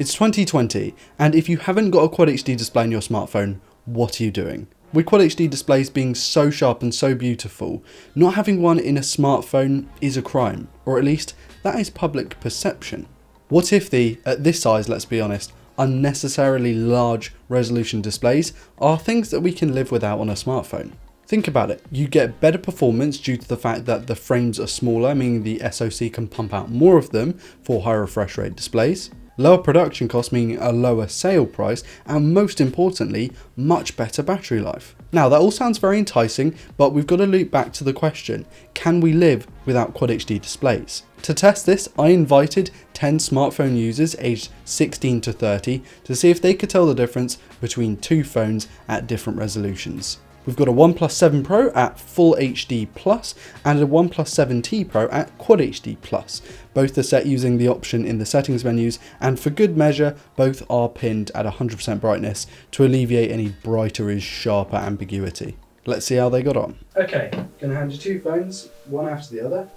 It's 2020, and if you haven't got a Quad HD display on your smartphone, what are you doing? With Quad HD displays being so sharp and so beautiful, not having one in a smartphone is a crime, or at least that is public perception. What if the, at this size, let's be honest, unnecessarily large resolution displays are things that we can live without on a smartphone? Think about it, you get better performance due to the fact that the frames are smaller, meaning the SoC can pump out more of them for high refresh rate displays. Lower production costs meaning a lower sale price, and most importantly, much better battery life. Now that all sounds very enticing, but we've got to loop back to the question, can we live without Quad HD displays? To test this, I invited 10 smartphone users aged 16 to 30 to see if they could tell the difference between two phones at different resolutions. We've got a OnePlus 7 Pro at Full HD Plus and a OnePlus 7T Pro at Quad HD Plus. Both are set using the option in the settings menus, and for good measure, both are pinned at 100% brightness to alleviate any brighter is sharper ambiguity. Let's see how they got on. Okay, gonna hand you two phones, one after the other.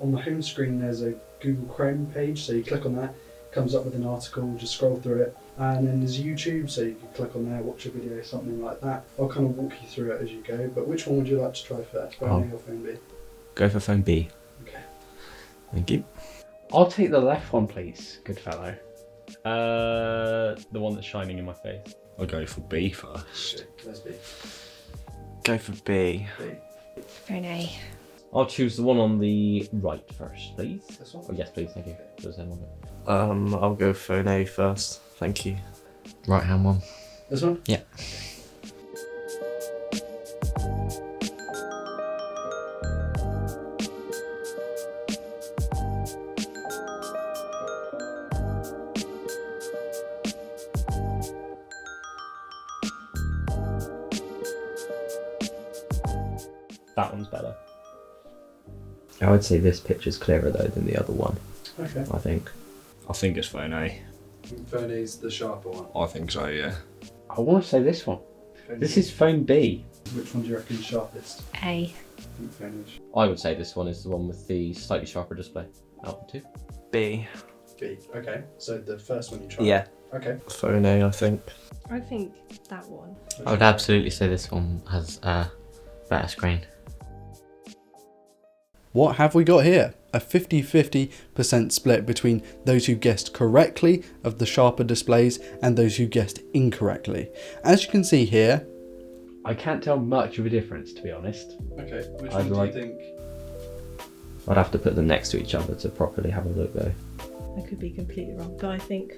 On the home screen there's a Google Chrome page, so you click on that, comes up with an article, just scroll through it. And then there's YouTube, so you can click on there, watch a video, something like that. I'll kind of walk you through it as you go, but which one would you like to try first, phone A or phone B? Go for phone B. Okay. Thank you. I'll take the left one, please, good fellow. The one that's shining in my face. I'll go for B first. Okay, there's B. Go for B. B. Phone A. I'll choose the one on the right first, please. This one? Oh yes, please, thank you. There's that one. I'll go phone A first. Thank you. Right hand one. This one? Yeah. That one's better. I would say this picture's clearer though than the other one. Okay. I think. I think it's phone A. Phone A's the sharper one. I think so, yeah. I want to say this one. Phone This B. is phone B. Which one do you reckon is sharpest? A. I think phone A's I would say this one is the one with the slightly sharper display. Out of the two. B. B. Okay, so the first one you tried. Yeah. Okay. Phone A, I think. I think that one. I would absolutely say this one has a better screen. What have we got here? A 50-50% split between those who guessed correctly of the sharper displays and those who guessed incorrectly. As you can see here. I can't tell much of a difference, to be honest. Okay, which I'd one like- do you think? I'd have to put them next to each other to properly have a look though. I could be completely wrong, but I think.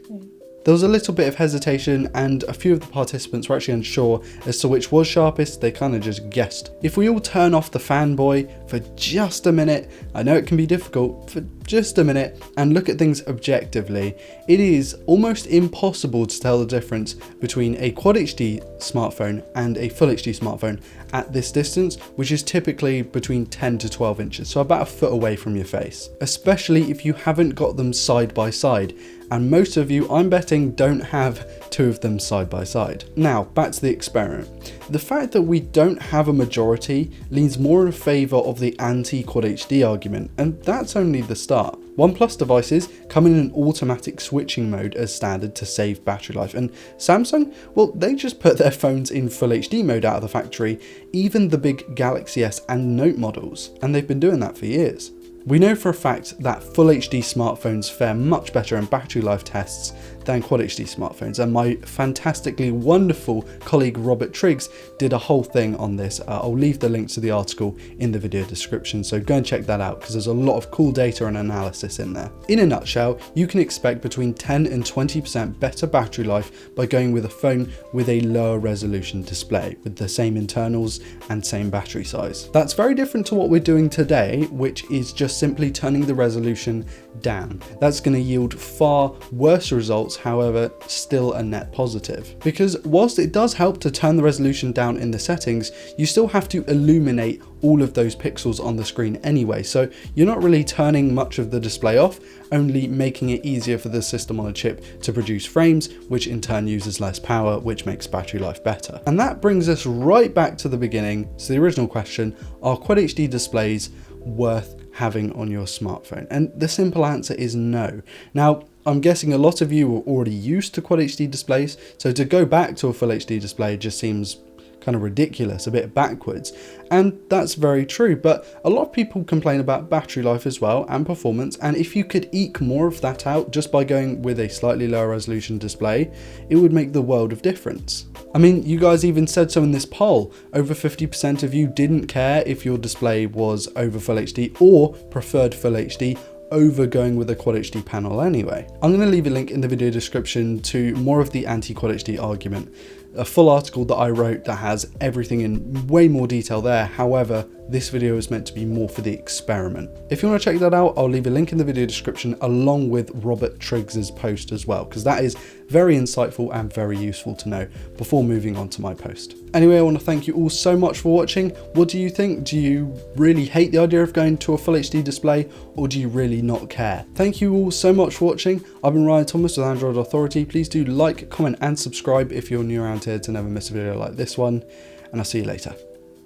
There was a little bit of hesitation, and a few of the participants were actually unsure as to which was sharpest. They kind of just guessed. If we all turn off the fanboy for just a minute, I know it can be difficult, for just a minute, and look at things objectively, it is almost impossible to tell the difference between a Quad HD smartphone and a Full HD smartphone at this distance, which is typically between 10 to 12 inches, so about a foot away from your face, especially if you haven't got them side by side. And most of you, I'm betting, don't have two of them side by side. Now, back to the experiment. The fact that we don't have a majority leans more in favour of the anti-Quad HD argument, and that's only the start. OnePlus devices come in an automatic switching mode as standard to save battery life, and Samsung, well, they just put their phones in Full HD mode out of the factory, even the big Galaxy S and Note models, and they've been doing that for years. We know for a fact that Full HD smartphones fare much better in battery life tests than Quad HD smartphones, and my fantastically wonderful colleague Robert Triggs did a whole thing on this. I'll leave the link to the article in the video description, so go and check that out because there's a lot of cool data and analysis in there. In a nutshell, you can expect between 10 and 20% better battery life by going with a phone with a lower resolution display with the same internals and same battery size. That's very different to what we're doing today, which is just simply turning the resolution down. That's going to yield far worse results, however, still a net positive. Because whilst it does help to turn the resolution down in the settings, you still have to illuminate all of those pixels on the screen anyway, so you're not really turning much of the display off, only making it easier for the system on a chip to produce frames, which in turn uses less power, which makes battery life better. And that brings us right back to the beginning, to the original question, are Quad HD displays worth having on your smartphone? And the simple answer is no. Now, I'm guessing a lot of you are already used to Quad HD displays, so to go back to a Full HD display just seems kind of ridiculous, a bit backwards, and that's very true. But a lot of people complain about battery life as well and performance, and if you could eke more of that out just by going with a slightly lower resolution display, it would make the world of difference. I mean, you guys even said so in this poll. Over 50% of you didn't care if your display was over Full HD or preferred Full HD over going with a Quad HD panel anyway. I'm going to leave a link in the video description to more of the anti-Quad HD argument, a full article that I wrote that has everything in way more detail there. However, this video is meant to be more for the experiment. If you want to check that out, I'll leave a link in the video description along with Robert Triggs's post as well, because that is very insightful and very useful to know before moving on to my post. Anyway, I want to thank you all so much for watching. What do you think? Do you really hate the idea of going to a Full HD display, or do you really not care? Thank you all so much for watching. I've been Ryan Thomas with Android Authority. Please do like, comment and subscribe if you're new around here to never miss a video like this one, and I'll see you later.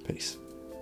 Peace.